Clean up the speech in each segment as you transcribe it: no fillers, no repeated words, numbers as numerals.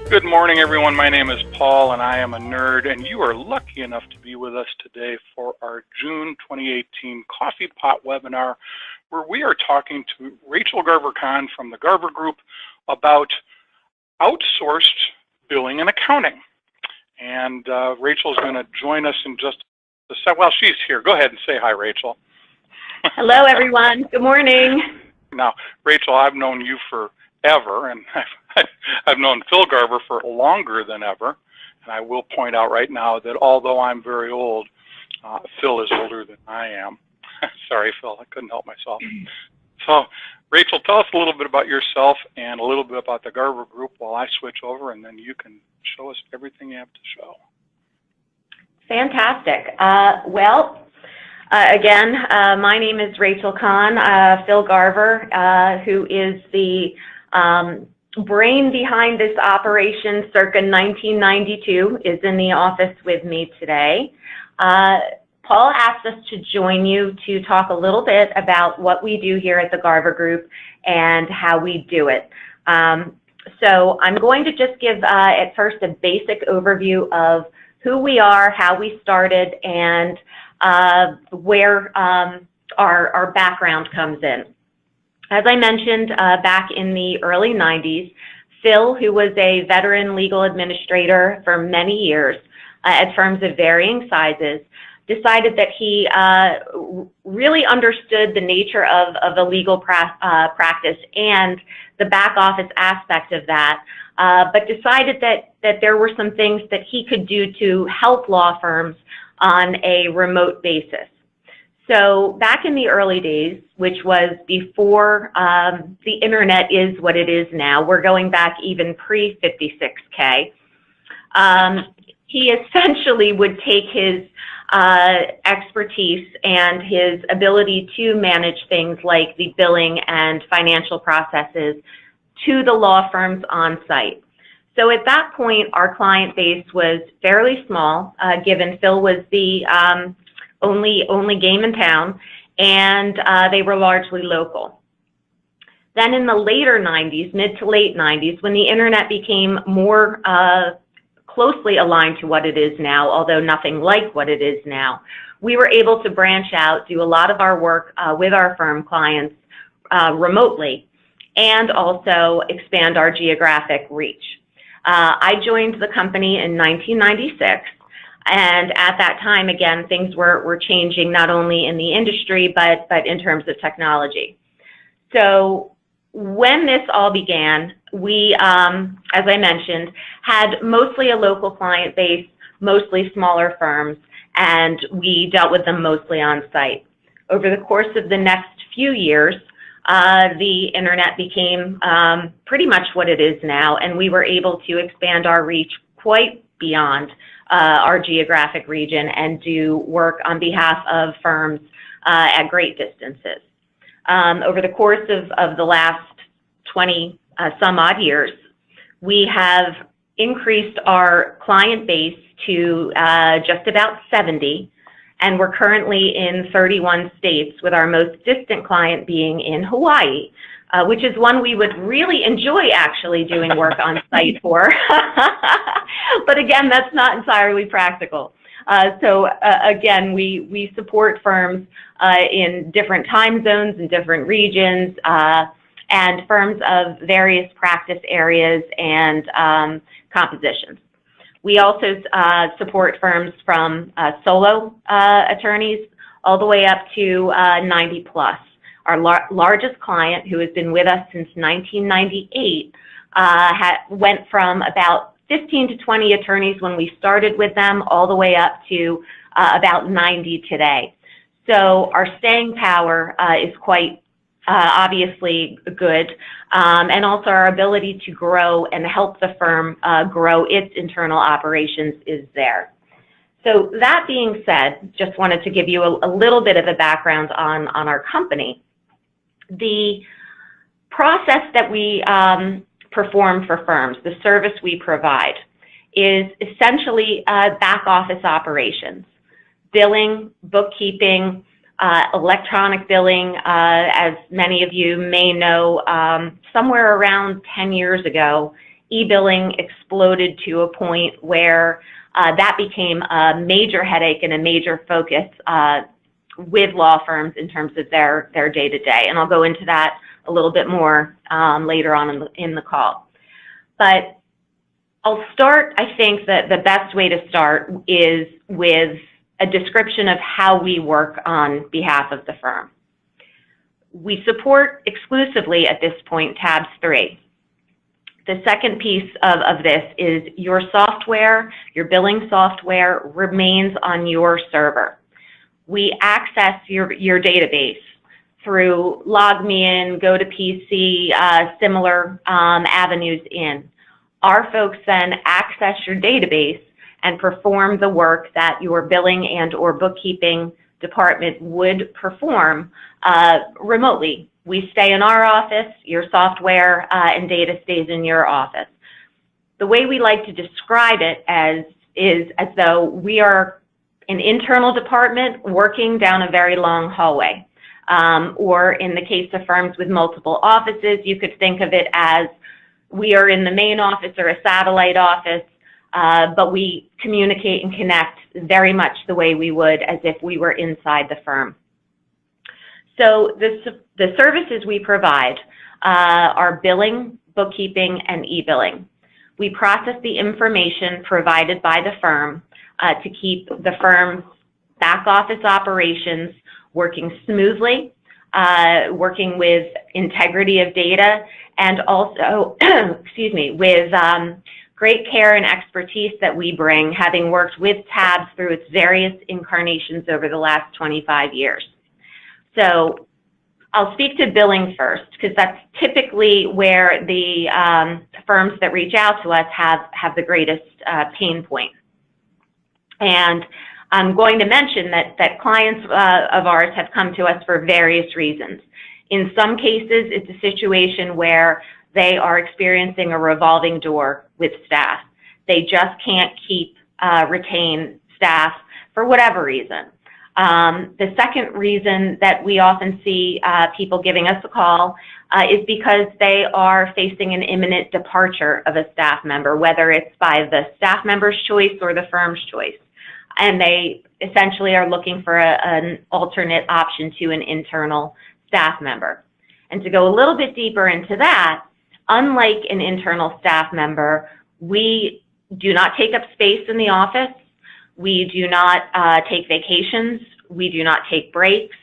Good morning, everyone. My name is Paul, and I am a nerd, and you are lucky enough to be with us today for our June 2018 Coffee Pot webinar, where we are talking to Rachel Garver Kahn from the Garver Group about outsourced billing and accounting. And Rachel's going to join us in just a sec. Well, she's here. Go ahead and say hi, Rachel. Hello, everyone. Good morning. Now, Rachel, I've known you forever, and I've known Phil Garver for longer than ever. And I will point out right now that although I'm very old, Phil is older than I am. Sorry, Phil, I couldn't help myself. So, Rachel, tell us a little bit about yourself and a little bit about the Garver Group while I switch over, and then you can show us everything you have to show. Fantastic. Again, my name is Rachel Kahn. Phil Garver, who is the brain behind this operation circa 1992, is in the office with me today. Paul asked us to join you to talk a little bit about what we do here at the Garver Group and how we do it. So I'm going to just give at first a basic overview of who we are, how we started, and where our background comes in. As I mentioned, back in the early 90s, Phil, who was a veteran legal administrator for many years at firms of varying sizes, decided that he really understood the nature of a legal practice and the back office aspect of that, but decided that there were some things that he could do to help law firms on a remote basis. So back in the early days, which was before the internet is what it is now, we're going back even pre-56K, he essentially would take his expertise and his ability to manage things like the billing and financial processes to the law firms on site. So at that point, our client base was fairly small, given Phil was the only game in town, and they were largely local. Then in the later 90s, mid to late 90s, when the internet became more closely aligned to what it is now, although nothing like what it is now, we were able to branch out, do a lot of our work with our firm clients remotely, and also expand our geographic reach. I joined the company in 1996, and at that time, again, things were changing not only in the industry, but in terms of technology. So when this all began, we, as I mentioned, had mostly a local client base, mostly smaller firms, and we dealt with them mostly on site. Over the course of the next few years, the internet became pretty much what it is now, and we were able to expand our reach quite beyond our geographic region and do work on behalf of firms at great distances. Over the course of the last 20 some odd years, we have increased our client base to just about 70, and we're currently in 31 states, with our most distant client being in Hawaii, which is one we would really enjoy actually doing work on site for. But again, that's not entirely practical. So again, we support firms in different time zones and different regions, and firms of various practice areas and compositions. We also support firms from solo attorneys all the way up to 90 plus. Our largest client, who has been with us since 1998, went from about 15 to 20 attorneys when we started with them, all the way up to about 90 today. So our staying power is quite obviously good, and also our ability to grow and help the firm grow its internal operations is there. So that being said, just wanted to give you a little bit of a background on our company. The process that we perform for firms, the service we provide, is essentially back office operations, billing, bookkeeping, electronic billing. As many of you may know, somewhere around 10 years ago, eBilling exploded to a point where that became a major headache and a major focus with law firms in terms of their day-to-day. And I'll go into that a little bit more later on in the call. But I'll start, I think that the best way to start is with a description of how we work on behalf of the firm. We support exclusively at this point Tabs3. The second piece of this is your software, your billing software remains on your server. We access your database through LogMeIn, GoToPC, similar avenues in. Our folks then access your database and perform the work that your billing and or bookkeeping department would perform remotely. We stay in our office, your software and data stays in your office. The way we like to describe it is as though we are an internal department working down a very long hallway. Or in the case of firms with multiple offices, you could think of it as we are in the main office or a satellite office, but we communicate and connect very much the way we would as if we were inside the firm. So the services we provide are billing, bookkeeping, and e-billing. We process the information provided by the firm to keep the firm's back office operations working smoothly, working with integrity of data, and also, excuse me, with great care and expertise that we bring, having worked with Tabs through its various incarnations over the last 25 years. So I'll speak to billing first, because that's typically where the firms that reach out to us have the greatest pain point. And I'm going to mention that clients of ours have come to us for various reasons. In some cases, it's a situation where they are experiencing a revolving door with staff. They just can't retain staff for whatever reason. The second reason that we often see people giving us a call is because they are facing an imminent departure of a staff member, whether it's by the staff member's choice or the firm's choice. And they essentially are looking for an alternate option to an internal staff member. And to go a little bit deeper into that, unlike an internal staff member, we do not take up space in the office. We do not take vacations. We do not take breaks.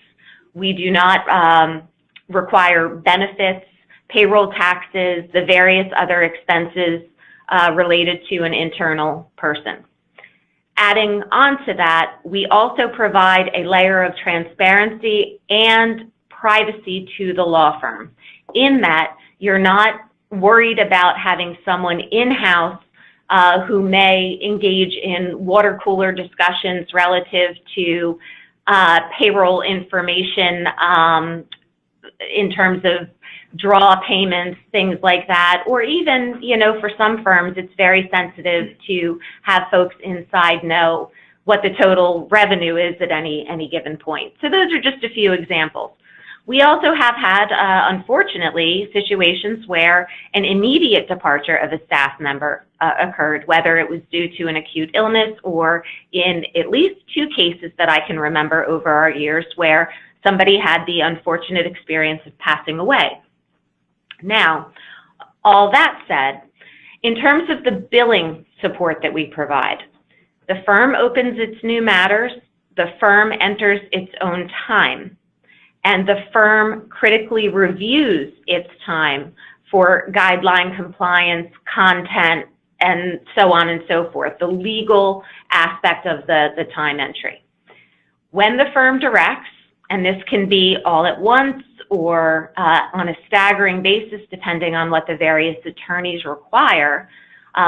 We do not require benefits, payroll taxes, the various other expenses related to an internal person. Adding on to that, we also provide a layer of transparency and privacy to the law firm, in that you're not worried about having someone in-house who may engage in water cooler discussions relative to payroll information in terms of draw payments, things like that, or even, you know, for some firms, it's very sensitive to have folks inside know what the total revenue is at any given point. So those are just a few examples. We also have had, unfortunately, situations where an immediate departure of a staff member occurred, whether it was due to an acute illness or in at least 2 cases that I can remember over our years where somebody had the unfortunate experience of passing away. Now, all that said, in terms of the billing support that we provide, the firm opens its new matters, the firm enters its own time, and the firm critically reviews its time for guideline compliance, content, and so on and so forth, the legal aspect of the time entry. When the firm directs, and this can be all at once or on a staggering basis depending on what the various attorneys require,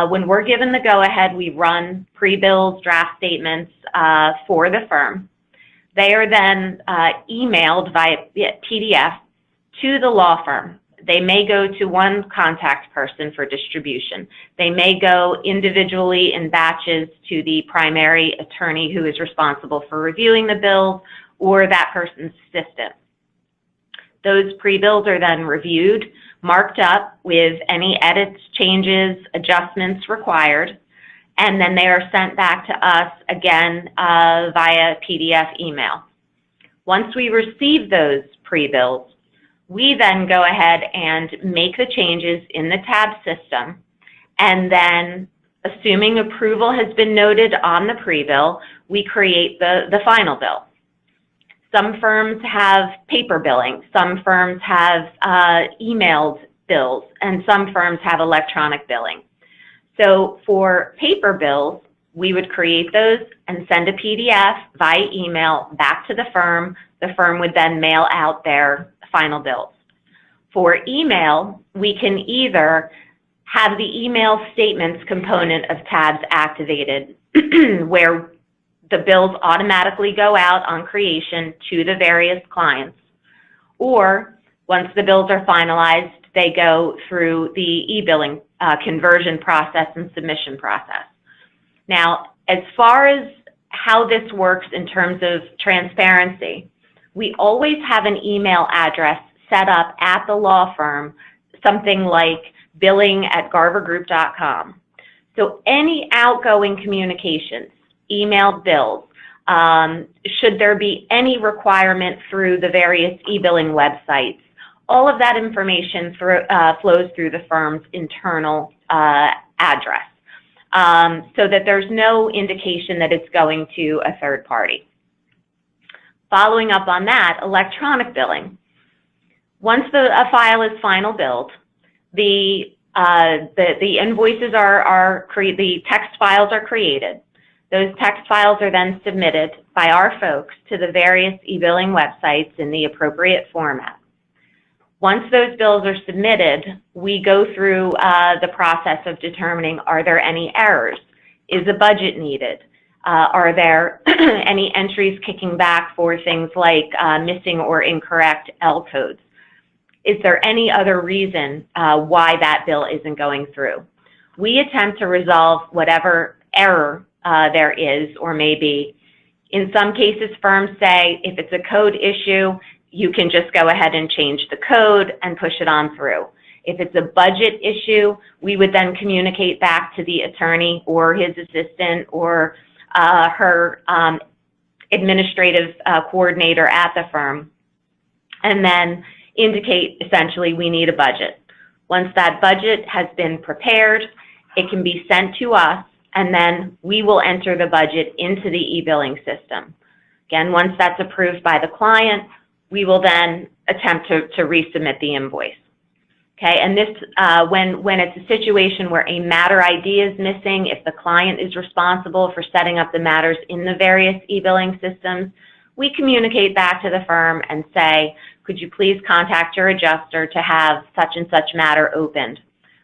when we're given the go-ahead, we run pre-bills, draft statements for the firm. They are then emailed via PDF to the law firm. They may go to one contact person for distribution. They may go individually in batches to the primary attorney who is responsible for reviewing the bills or that person's assistant. Those pre-bills are then reviewed, marked up with any edits, changes, adjustments required, and then they are sent back to us again via PDF email. Once we receive those pre-bills, we then go ahead and make the changes in the tab system, and then, assuming approval has been noted on the pre-bill, we create the final bill. Some firms have paper billing, some firms have emailed bills, and some firms have electronic billing. So for paper bills, we would create those and send a PDF via email back to the firm. The firm would then mail out their final bills. For email, we can either have the email statements component of tabs activated where the bills automatically go out on creation to the various clients, or once the bills are finalized, they go through the eBilling conversion process and submission process. Now, as far as how this works in terms of transparency, we always have an email address set up at the law firm, something like billing@garvergroup.com. So any outgoing communications, emailed bills, should there be any requirement through the various e-billing websites, all of that information flows through the firm's internal address, so that there's no indication that it's going to a third party. Following up on that, electronic billing. Once a file is final billed, the invoices the text files are created. Those text files are then submitted by our folks to the various e-billing websites in the appropriate format. Once those bills are submitted, we go through the process of determining, are there any errors? Is a budget needed? Are there any entries kicking back for things like missing or incorrect L codes? Is there any other reason why that bill isn't going through? We attempt to resolve whatever error there is or may be. In some cases, firms say if it's a code issue, you can just go ahead and change the code and push it on through. If it's a budget issue, we would then communicate back to the attorney or his assistant or her administrative coordinator at the firm, and then indicate essentially we need a budget. Once that budget has been prepared, it can be sent to us, and then we will enter the budget into the e-billing system. Again, once that's approved by the client, we will then attempt to resubmit the invoice. Okay, and this, when it's a situation where a matter ID is missing, if the client is responsible for setting up the matters in the various e-billing systems, we communicate back to the firm and say, could you please contact your adjuster to have such and such matter opened?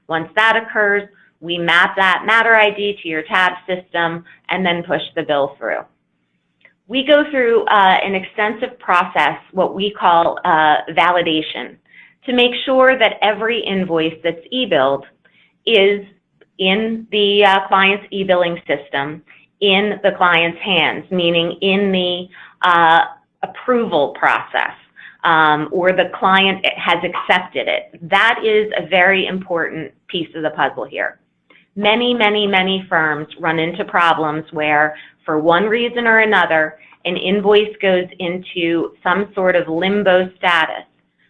Once that occurs, we map that matter ID to your tab system and then push the bill through. We go through an extensive process, what we call validation, to make sure that every invoice that's e-billed is in the client's e-billing system, in the client's hands, meaning in the approval process, or the client has accepted it. That is a very important piece of the puzzle here. Many, many, many firms run into problems where, for one reason or another, an invoice goes into some sort of limbo status.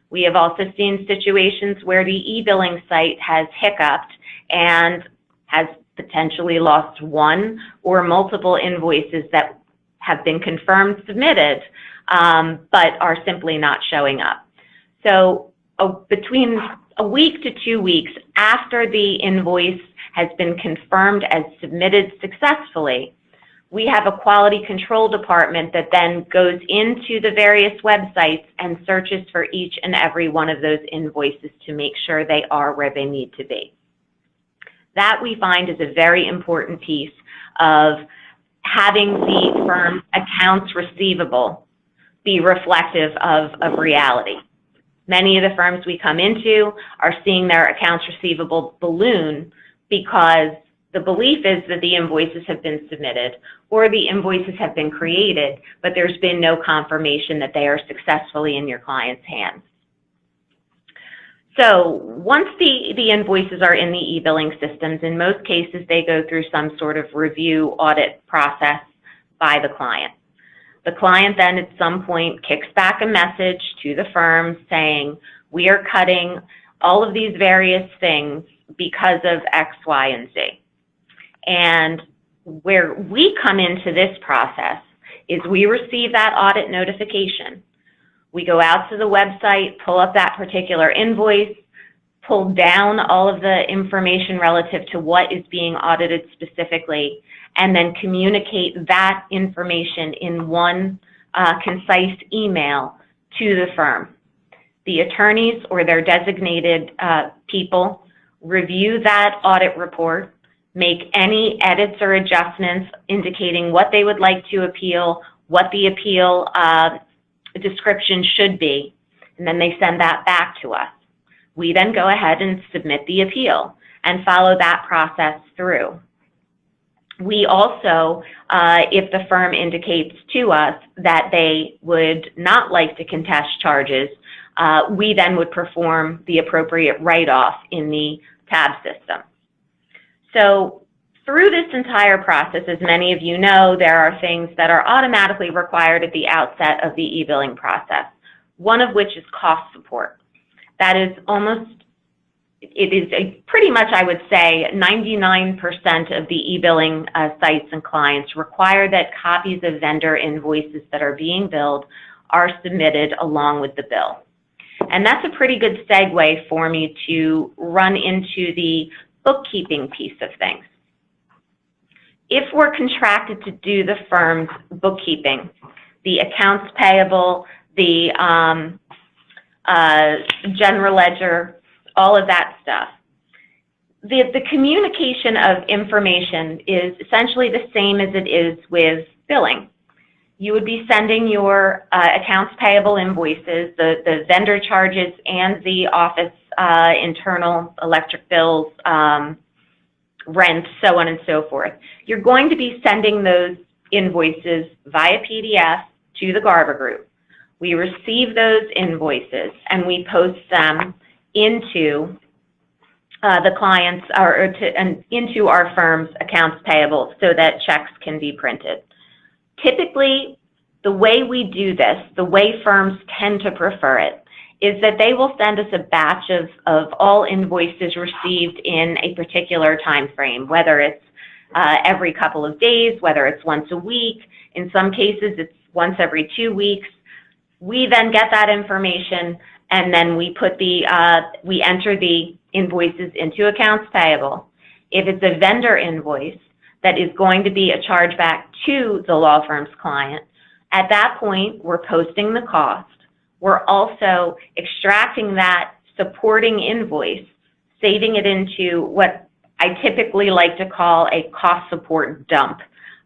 We have also seen situations where the e-billing site has hiccuped and has potentially lost one or multiple invoices that have been confirmed submitted, but are simply not showing up. So between a week to 2 weeks after the invoice has been confirmed as submitted successfully, we have a quality control department that then goes into the various websites and searches for each and every one of those invoices to make sure they are where they need to be. That, we find, is a very important piece of having the firm's accounts receivable be reflective of reality. Many of the firms we come into are seeing their accounts receivable balloon because the belief is that the invoices have been submitted or the invoices have been created, but there's been no confirmation that they are successfully in your client's hands. So once the invoices are in the e-billing systems, in most cases they go through some sort of review audit process by the client. The client then at some point kicks back a message to the firm saying, we are cutting all of these various things because of X, Y, and Z. And where we come into this process is we receive that audit notification. We go out to the website, pull up that particular invoice, pull down all of the information relative to what is being audited specifically, and then communicate that information in one concise email to the firm. The attorneys or their designated people review that audit report, make any edits or adjustments indicating what they would like to appeal, what the appeal description should be, and then they send that back to us. We then go ahead and submit the appeal and follow that process through. We also, if the firm indicates to us that they would not like to contest charges, we then would perform the appropriate write-off in the tab system. So through this entire process, as many of you know, there are things that are automatically required at the outset of the e-billing process, one of which is cost support. That is pretty much, I would say, 99% of the e-billing sites and clients require that copies of vendor invoices that are being billed are submitted along with the bill. And that's a pretty good segue for me to run into the bookkeeping piece of things. If we're contracted to do the firm's bookkeeping, the accounts payable, the general ledger, all of that stuff, the communication of information is essentially the same as it is with billing. You would be sending your accounts payable invoices, the vendor charges, and the office internal electric bills, rent, so on and so forth. You're going to be sending those invoices via PDF to the Garver Group. We receive those invoices and we post them into the client's into our firm's accounts payable so that checks can be printed. Typically, the way we do this, the way firms tend to prefer it, is that they will send us a batch of all invoices received in a particular time frame, whether it's every couple of days, whether it's once a week. In some cases, it's once every 2 weeks. We then get that information, and then we enter the invoices into accounts payable. If it's a vendor invoice that is going to be a chargeback to the law firm's client, at that point, we're posting the cost. We're also extracting that supporting invoice, saving it into what I typically like to call a cost support dump,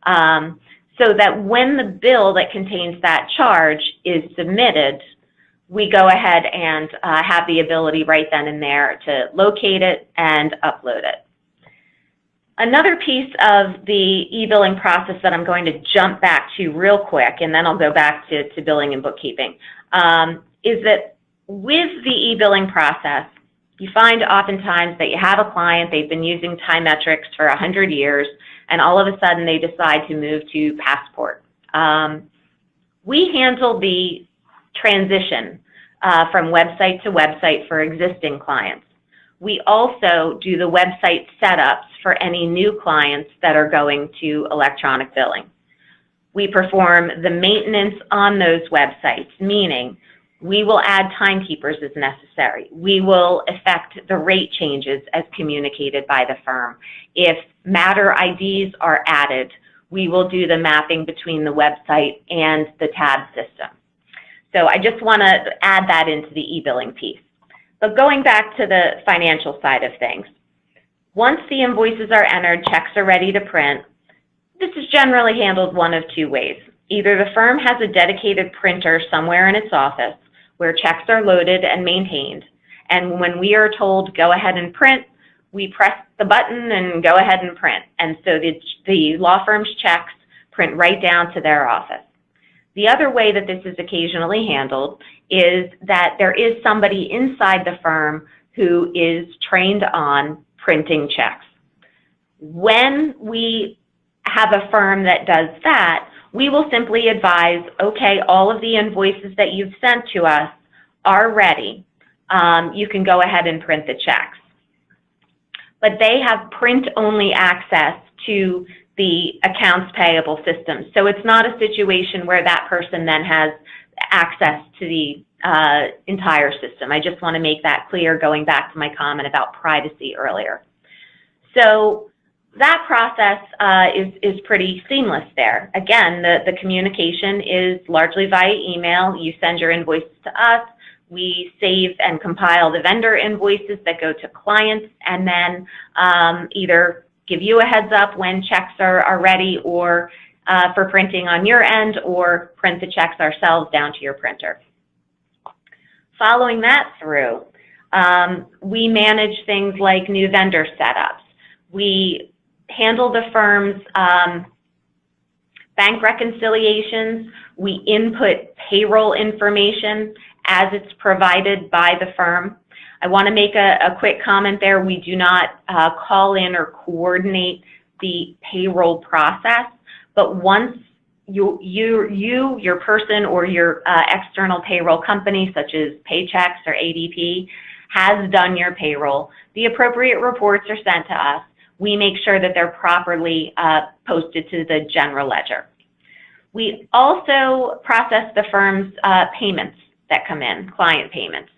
so that when the bill that contains that charge is submitted, we go ahead and have the ability right then and there to locate it and upload it. Another piece of the e-billing process that I'm going to jump back to real quick, and then I'll go back to billing and bookkeeping, is that with the e-billing process, you find oftentimes that you have a client, they've been using Timetrics for 100 years, and all of a sudden they decide to move to Passport. We handle the transition from website to website for existing clients. We also do the website setups for any new clients that are going to electronic billing. We perform the maintenance on those websites, meaning we will add timekeepers as necessary. We will effect the rate changes as communicated by the firm. If matter IDs are added, we will do the mapping between the website and the tab system. So I just want to add that into the e-billing piece. But going back to the financial side of things, once the invoices are entered, checks are ready to print, this is generally handled one of two ways. Either the firm has a dedicated printer somewhere in its office where checks are loaded and maintained, and when we are told go ahead and print, we press the button and go ahead and print. And so the law firm's checks print right down to their office. The other way that this is occasionally handled is that there is somebody inside the firm who is trained on printing checks. When we have a firm that does that, we will simply advise, okay, all of the invoices that you've sent to us are ready. You can go ahead and print the checks. But they have print-only access to the accounts payable system. So it's not a situation where that person then has access to the entire system. I just want to make that clear, going back to my comment about privacy earlier. So that process is pretty seamless there. Again, the communication is largely via email. You send your invoices to us. We save and compile the vendor invoices that go to clients, and then either give you a heads up when checks are ready or for printing on your end, or print the checks ourselves down to your printer. Following that through, we manage things like new vendor setups. We handle the firm's bank reconciliations. We input payroll information as it's provided by the firm. I want to make a quick comment there. We do not call in or coordinate the payroll process, but once your person or your external payroll company, such as Paychex or ADP, has done your payroll, the appropriate reports are sent to us. We make sure that they're properly posted to the general ledger. We also process the firm's payments that come in, client payments.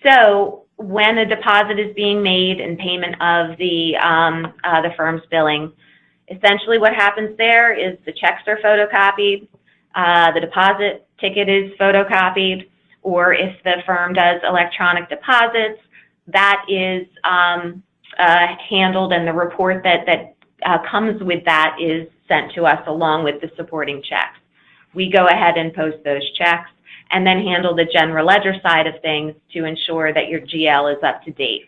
So when a deposit is being made in payment of the firm's billing, essentially what happens there is the checks are photocopied, the deposit ticket is photocopied, or if the firm does electronic deposits, that is handled, and the report that comes with that is sent to us along with the supporting checks. We go ahead and post those checks and then handle the general ledger side of things to ensure that your GL is up to date.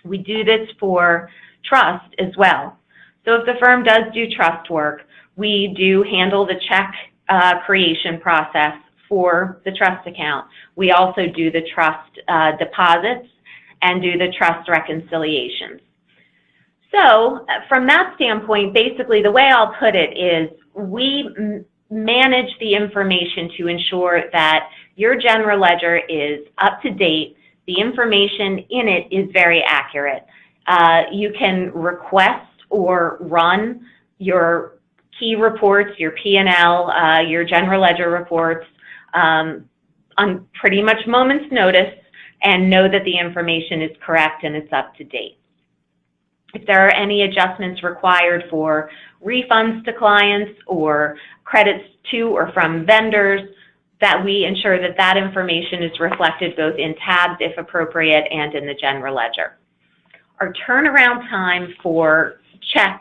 We do this for trust as well. So if the firm does do trust work, we do handle the check creation process for the trust account. We also do the trust deposits and do the trust reconciliations. So from that standpoint, basically the way I'll put it is we manage the information to ensure that your general ledger is up to date. The information in it is very accurate. You can request or run your key reports, your P&L, your general ledger reports on pretty much moment's notice, and know that the information is correct and it's up to date. If there are any adjustments required for refunds to clients or credits to or from vendors, that we ensure that that information is reflected both in tabs, if appropriate, and in the general ledger. Our turnaround time for check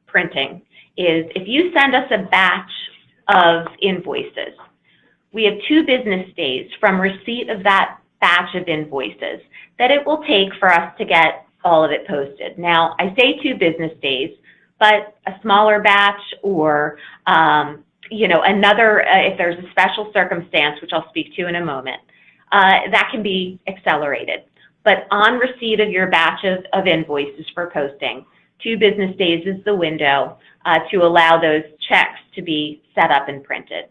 printing is, if you send us a batch of invoices, we have 2 business days from receipt of that batch of invoices that it will take for us to get all of it posted. Now, I say 2 business days, but a smaller batch or another, if there's a special circumstance, which I'll speak to in a moment, that can be accelerated. But on receipt of your batch of invoices for posting, 2 business days is the window to allow those checks to be set up and printed.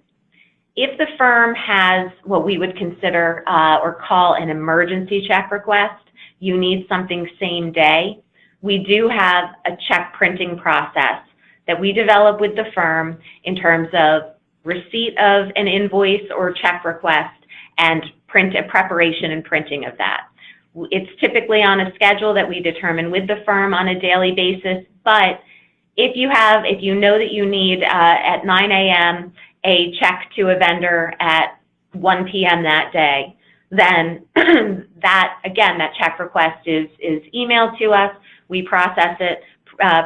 If the firm has what we would consider or call an emergency check request, you need something same day, we do have a check printing process that we develop with the firm in terms of receipt of an invoice or check request and preparation and printing of that. It's typically on a schedule that we determine with the firm on a daily basis, but if you know that you need at 9 a.m. a check to a vendor at 1 p.m. that day, then that check request is emailed to us, we process it,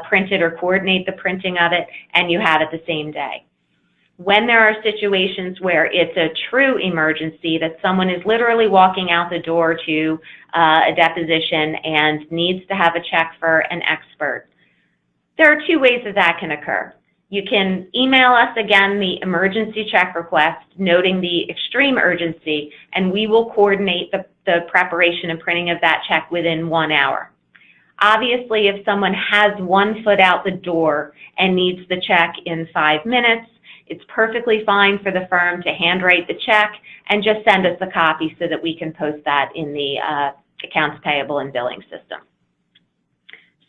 print it or coordinate the printing of it, and you have it the same day. When there are situations where it's a true emergency, that someone is literally walking out the door to a deposition and needs to have a check for an expert, there are 2 ways that can occur. You can email us again the emergency check request noting the extreme urgency, and we will coordinate the preparation and printing of that check within 1 hour. Obviously, if someone has 1 foot out the door and needs the check in 5 minutes, it's perfectly fine for the firm to handwrite the check and just send us a copy so that we can post that in the accounts payable and billing system.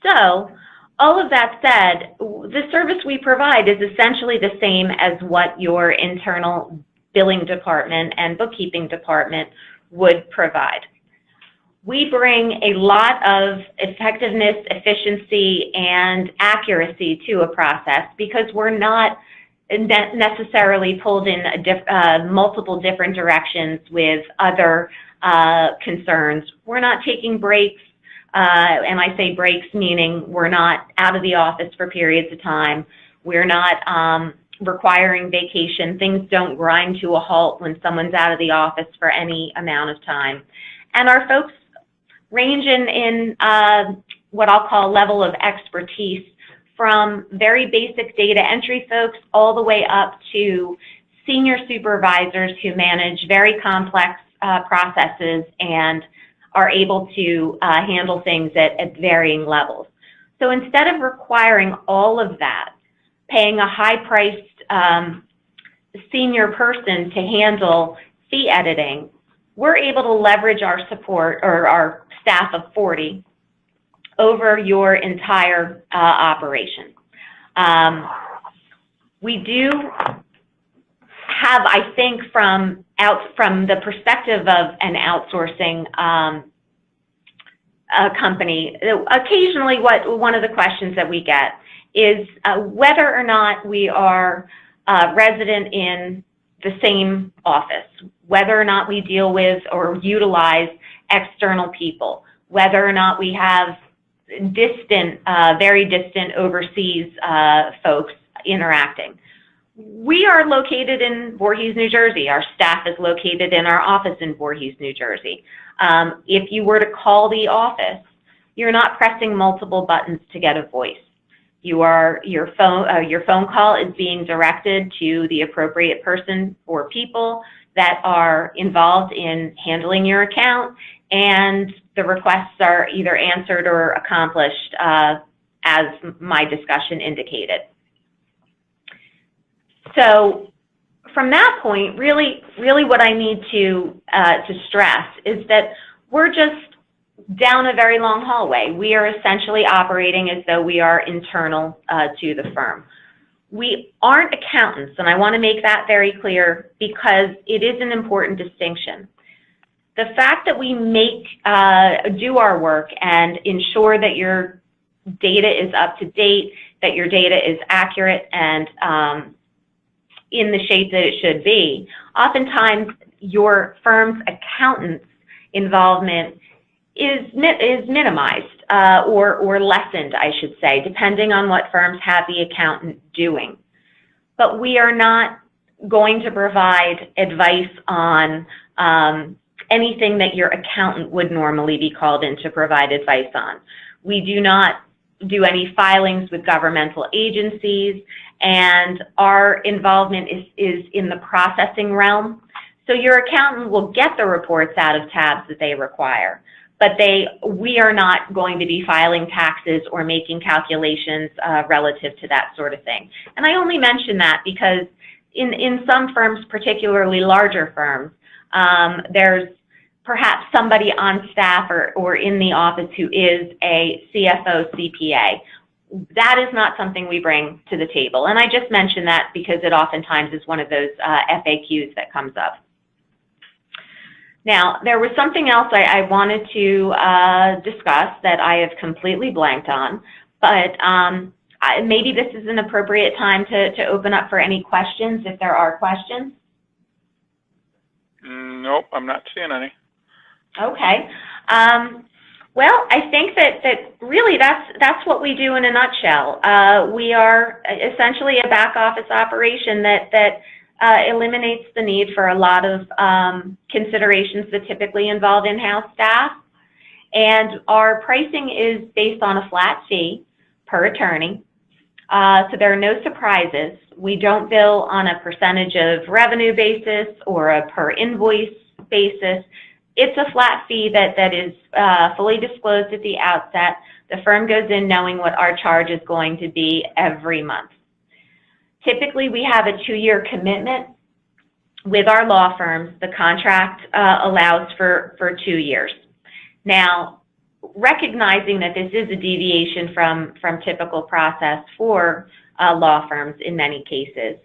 So, all of that said, the service we provide is essentially the same as what your internal billing department and bookkeeping department would provide. We bring a lot of effectiveness, efficiency, and accuracy to a process because we're not necessarily pulled in multiple different directions with other concerns. We're not taking breaks. And I say breaks meaning we're not out of the office for periods of time. We're not requiring vacation. Things don't grind to a halt when someone's out of the office for any amount of time. And our folks range in what I'll call level of expertise from very basic data entry folks all the way up to senior supervisors who manage very complex processes and are able to handle things at varying levels. So instead of requiring all of that, paying a high-priced senior person to handle fee editing, we're able to leverage our support, or our staff of 40, over your entire operation. We do have, I think, from the perspective of an outsourcing company, occasionally one of the questions that we get is whether or not we are resident in the same office, whether or not we deal with or utilize external people, whether or not we have distant, very distant overseas folks interacting. We are located in Voorhees, New Jersey. Our staff is located in our office in Voorhees, New Jersey. If you were to call the office, you're not pressing multiple buttons to get a voice. Your phone call is being directed to the appropriate person or people that are involved in handling your account, and the requests are either answered or accomplished as my discussion indicated. So from that point, really what I need to stress is that we're just down a very long hallway. We are essentially operating as though we are internal to the firm. We aren't accountants, and I want to make that very clear because it is an important distinction. The fact that we do our work and ensure that your data is up to date, that your data is accurate and in the shape that it should be, oftentimes your firm's accountant's involvement is minimized or lessened, I should say, depending on what firms have the accountant doing. But we are not going to provide advice on anything that your accountant would normally be called in to provide advice on. We do not do any filings with governmental agencies, and our involvement is in the processing realm. So your accountant will get the reports out of tabs that they require, but we are not going to be filing taxes or making calculations relative to that sort of thing. And I only mention that because in some firms, particularly larger firms, there's perhaps somebody on staff or in the office who is a CFO, CPA. That is not something we bring to the table. And I just mention that because it oftentimes is one of those FAQs that comes up. Now, there was something else I wanted to discuss that I have completely blanked on, but maybe this is an appropriate time to open up for any questions, if there are questions. Nope, I'm not seeing any. Okay. Well, I think that really that's what we do in a nutshell. We are essentially a back office operation that eliminates the need for a lot of considerations that typically involve in-house staff. And our pricing is based on a flat fee per attorney. So there are no surprises. We don't bill on a percentage of revenue basis or a per invoice basis. It's a flat fee that is fully disclosed at the outset. The firm goes in knowing what our charge is going to be every month. Typically, we have a 2-year commitment. With our law firms, the contract allows for 2 years. Now, recognizing that this is a deviation from typical process for law firms in many cases,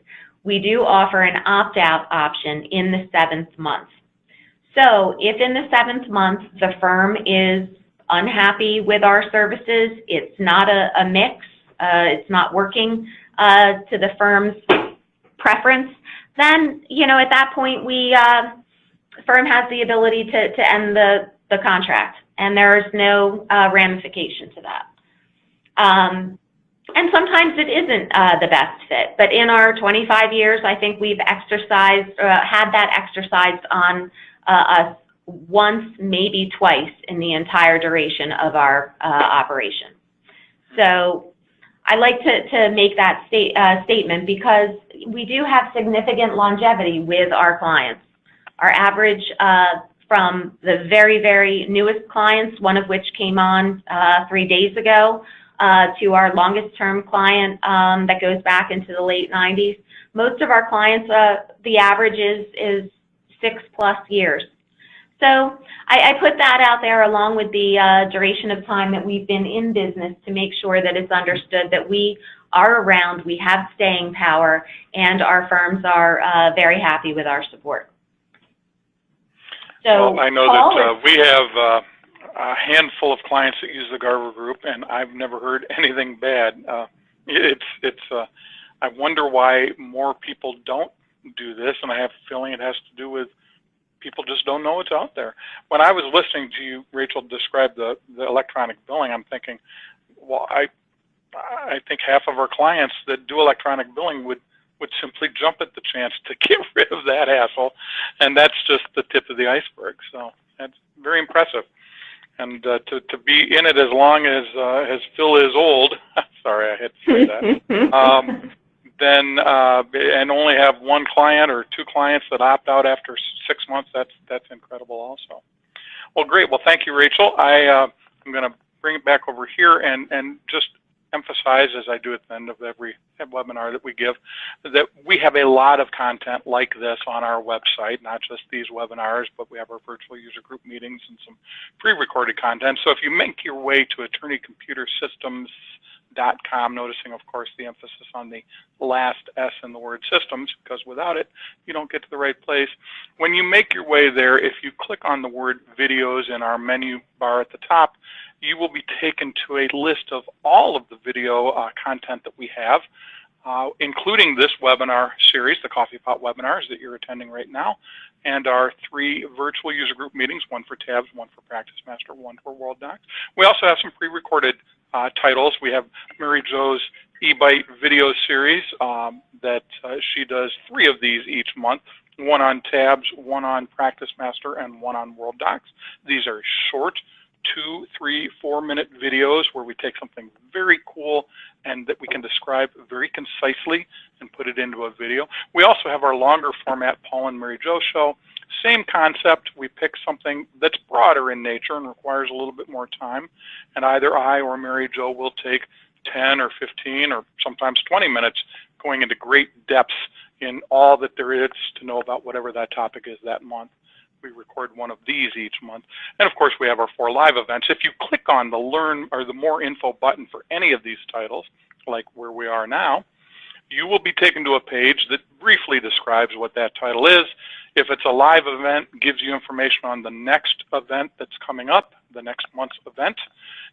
we do offer an opt-out option in the 7th month. So if in the 7th month the firm is unhappy with our services, it's not a mix, it's not working to the firm's preference, then, you know, at that point the firm has the ability to end the contract, and there is no ramification to that. And sometimes it isn't the best fit, but in our 25 years, I think we've exercised, had that exercised on us once, maybe twice in the entire duration of our operation. So I like to make that statement because we do have significant longevity with our clients. Our average from the very, very newest clients, one of which came on 3 days ago, to our longest term client that goes back into the late 90s. Most of our clients, the average is 6+ years. So I put that out there along with the duration of time that we've been in business to make sure that it's understood that we are around, we have staying power, and our firms are very happy with our support. So, well, I know Paul, that we have a handful of clients that use the Garver Group, and I've never heard anything bad. I wonder why more people don't do this, and I have a feeling it has to do with people just don't know what's out there. When I was listening to you, Rachel, describe the electronic billing, I'm thinking, well, I think half of our clients that do electronic billing would simply jump at the chance to get rid of that hassle, and that's just the tip of the iceberg. So that's very impressive. And to be in it as long as Phil is old, sorry, I had to say that, then and only have one client or two clients that opt out after 6 months, that's incredible also. Well, great. Well, thank you, Rachel. I'm going to bring it back over here and just emphasize, as I do at the end of every webinar that we give, that we have a lot of content like this on our website, not just these webinars, but we have our virtual user group meetings and some pre-recorded content. So if you make your way to attorneycomputersystems.com, noticing, of course, the emphasis on the last S in the word systems, because without it, you don't get to the right place. When you make your way there, if you click on the word videos in our menu bar at the top, you will be taken to a list of all of the video content that we have, including this webinar series, the Coffee Pot webinars that you're attending right now, and our 3 virtual user group meetings, one for Tabs, one for PracticeMaster, one for World Docs. We also have some pre-recorded titles. We have Mary Jo's eBite video series that she does 3 of these each month, one on Tabs, one on PracticeMaster, and one on World Docs. These are short 2, 3, 4-minute videos where we take something very cool and that we can describe very concisely and put it into a video. We also have our longer format Paul and Mary Jo show. Same concept. We pick something that's broader in nature and requires a little bit more time, and either I or Mary Jo will take 10 or 15 or sometimes 20 minutes going into great depths in all that there is to know about whatever that topic is that month. We record one of these each month. And of course, we have our 4 live events. If you click on the Learn or the More Info button for any of these titles, like where we are now, you will be taken to a page that briefly describes what that title is. If it's a live event, it gives you information on the next event that's coming up, the next month's event,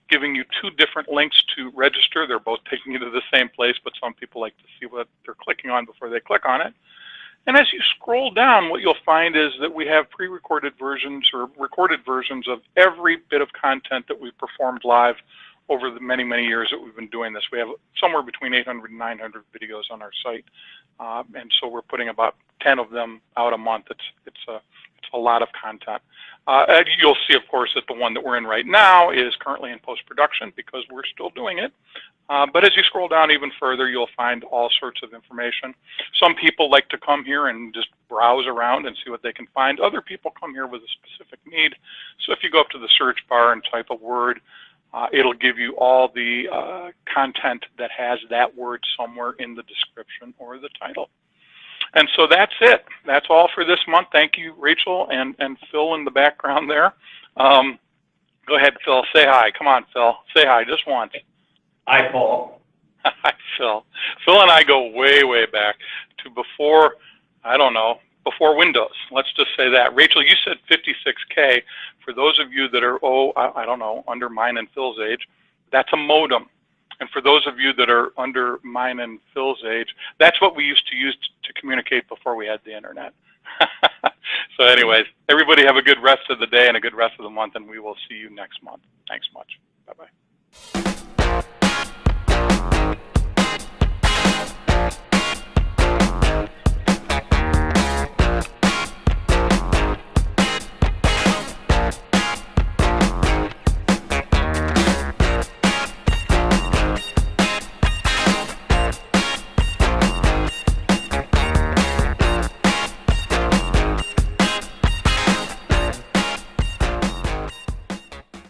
giving you 2 different links to register. They're both taking you to the same place, but some people like to see what they're clicking on before they click on it. And as you scroll down, what you'll find is that we have pre-recorded versions or recorded versions of every bit of content that we've performed live over the many, many years that we've been doing this. We have somewhere between 800 and 900 videos on our site. And so we're putting about 10 of them out a month. It's a lot of content. And you'll see, of course, that the one that we're in right now is currently in post-production because we're still doing it. But as you scroll down even further, you'll find all sorts of information. Some people like to come here and just browse around and see what they can find. Other people come here with a specific need. So if you go up to the search bar and type a word, it'll give you all the content that has that word somewhere in the description or the title. And so that's it. That's all for this month. Thank you, Rachel and Phil in the background there. Go ahead, Phil. Say hi. Come on, Phil. Say hi just once. Hi, Paul. Hi, Phil. Phil and I go way, way back to before, I don't know, before Windows. Let's just say that. Rachel, you said 56K. For those of you that are, I don't know, under mine and Phil's age, that's a modem. And for those of you that are under mine and Phil's age, that's what we used to use to communicate before we had the internet. So anyways, everybody have a good rest of the day and a good rest of the month, and we will see you next month. Thanks much. Bye-bye.